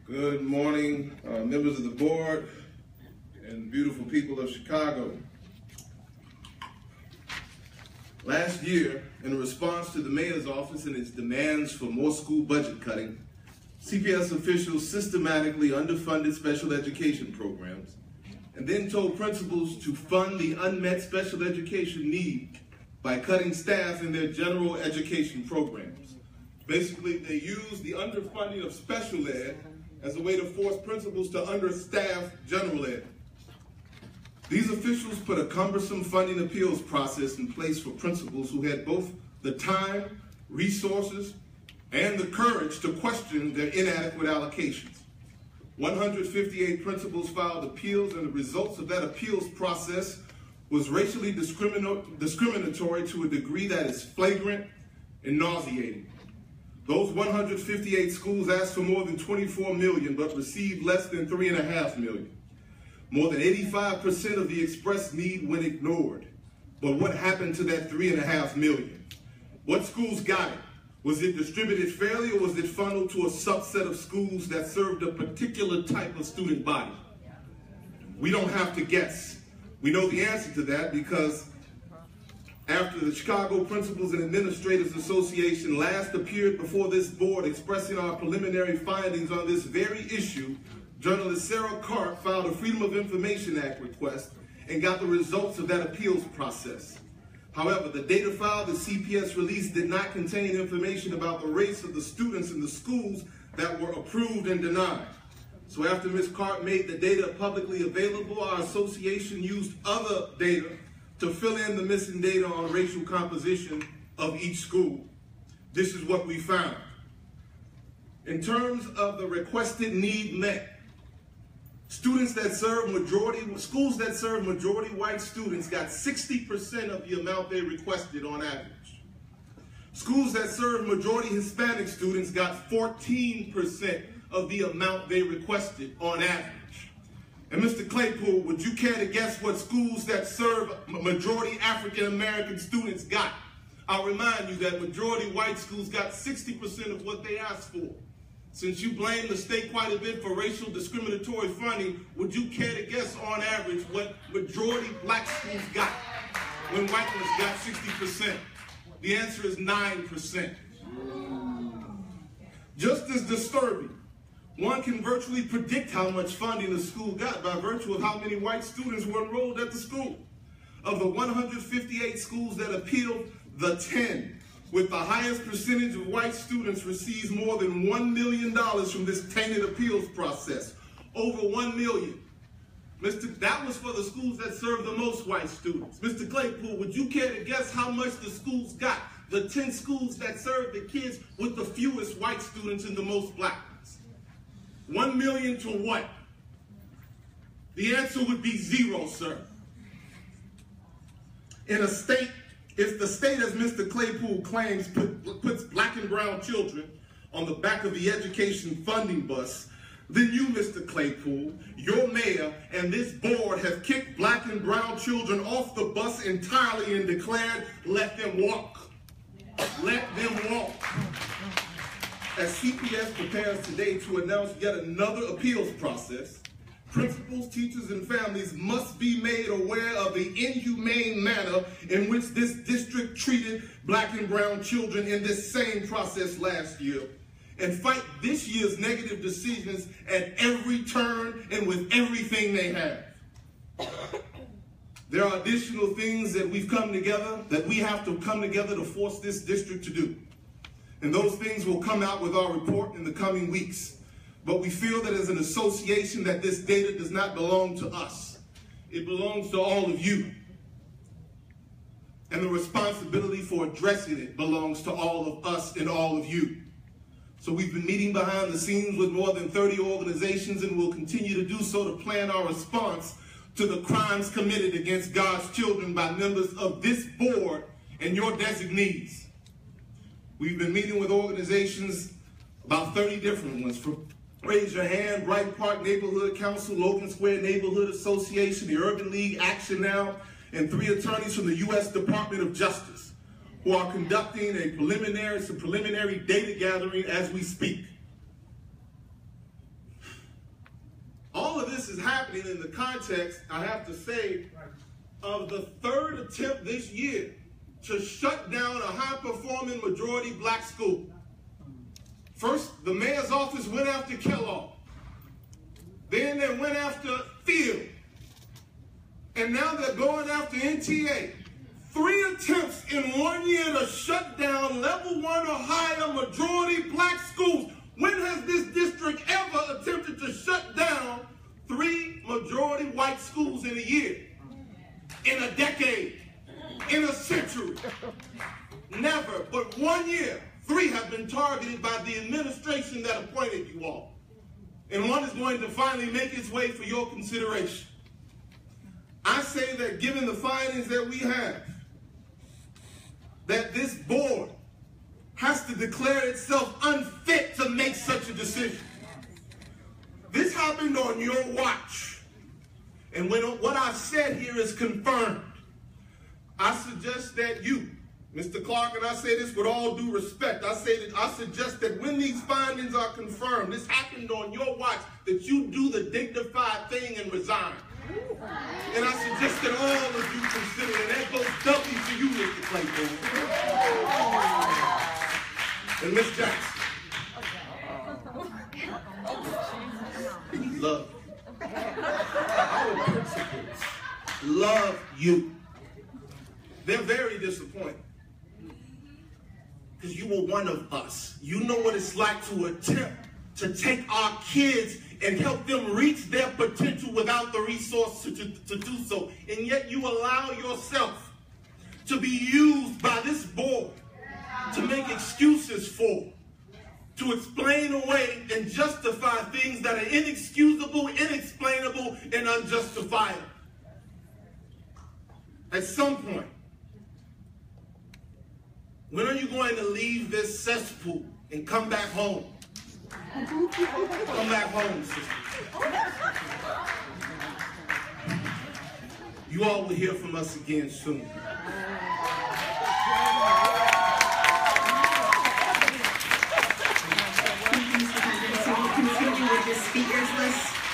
Good morning, members of the board and beautiful people of Chicago. Last year, in response to the mayor's office and its demands for more school budget cutting, CPS officials systematically underfunded special education programs and then told principals to fund the unmet special education need by cutting staff in their general education programs. Basically, they used the underfunding of special ed as a way to force principals to understaff general ed. These officials put a cumbersome funding appeals process in place for principals who had both the time, resources, and the courage to question their inadequate allocations. 158 principals filed appeals, and the results of that appeals process was racially discriminatory to a degree that is flagrant and nauseating. Those 158 schools asked for more than $24 million, but received less than $3.5 million. More than 85% of the expressed need went ignored. But what happened to that $3.5 million? What schools got it? Was it distributed fairly, or was it funneled to a subset of schools that served a particular type of student body? We don't have to guess. We know the answer to that because after the Chicago Principals and Administrators Association last appeared before this board expressing our preliminary findings on this very issue, journalist Sarah Cart filed a Freedom of Information Act request and got the results of that appeals process. However, the data file that CPS released did not contain information about the race of the students in the schools that were approved and denied. So after Ms. Cart made the data publicly available, our association used other data to fill in the missing data on racial composition of each school. This is what we found. In terms of the requested need met, schools that serve majority white students got 60% of the amount they requested on average. Schools that serve majority Hispanic students got 14% of the amount they requested on average. And Mr. Claypool, would you care to guess what schools that serve majority African American students got? I'll remind you that majority white schools got 60% of what they asked for. Since you blame the state quite a bit for racial discriminatory funding, would you care to guess on average what majority black schools got when white ones got 60%? The answer is 9%. Just as disturbing, one can virtually predict how much funding a school got by virtue of how many white students were enrolled at the school. Of the 158 schools that appealed, the 10 with the highest percentage of white students receives more than $1 million from this tainted appeals process. Over $1 million. That was for the schools that serve the most white students. Mr. Claypool, would you care to guess how much the schools got? The 10 schools that serve the kids with the fewest white students and the most black ones. 1 million to what? The answer would be 0, sir. In a state, if the state, as Mr. Claypool claims, puts black and brown children on the back of the education funding bus, then you, Mr. Claypool, your mayor, and this board have kicked black and brown children off the bus entirely and declared, let them walk. Let them walk. As CPS prepares today to announce yet another appeals process, principals, teachers, and families must be made aware of the inhumane manner in which this district treated black and brown children in this same process last year, and fight this year's negative decisions at every turn and with everything they have. There are additional things that we have to come together to force this district to do. And those things will come out with our report in the coming weeks. But we feel that as an association that this data does not belong to us. It belongs to all of you. And the responsibility for addressing it belongs to all of us and all of you. So we've been meeting behind the scenes with more than 30 organizations and will continue to do so to plan our response to the crimes committed against God's children by members of this board and your designees. We've been meeting with organizations, about 30 different ones, from Raise Your Hand, Bright Park Neighborhood Council, Logan Square Neighborhood Association, the Urban League, Action Now, and 3 attorneys from the U.S. Department of Justice, who are conducting some preliminary data gathering as we speak. happening in the context, I have to say, of the third attempt this year to shut down a high-performing majority black school. First, the mayor's office went after Kellogg. Then they went after Field. And now they're going after NTA. 3 attempts in 1 year to shut down level 1 or higher majority black schools. When has this district ever attempted to shut down 3 majority white schools in a year? In a decade? In a century? Never. But 1 year, 3 have been targeted by the administration that appointed you all. And 1 is going to finally make its way for your consideration. I say that given the findings that we have, that this board has to declare itself unfit to make such a decision. This happened on your watch. And when what I said here is confirmed, I suggest that you, Mr. Clark, and I say this with all due respect, I suggest that when these findings are confirmed, this happened on your watch, that you do the dignified thing and resign. And I suggest that all of you consider, and that goes doubly to you, Mr. Claypool. And Ms. Jackson. Love. Our principals love you. They're very disappointed. Because you were one of us. You know what it's like to attempt to take our kids and help them reach their potential without the resources to do so. And yet you allow yourself to be used by this board to make excuses for, to explain away and justify things that are inexcusable, inexplainable, and unjustifiable. At some point, when are you going to leave this cesspool and come back home? Come back home, sisters. You all will hear from us again soon.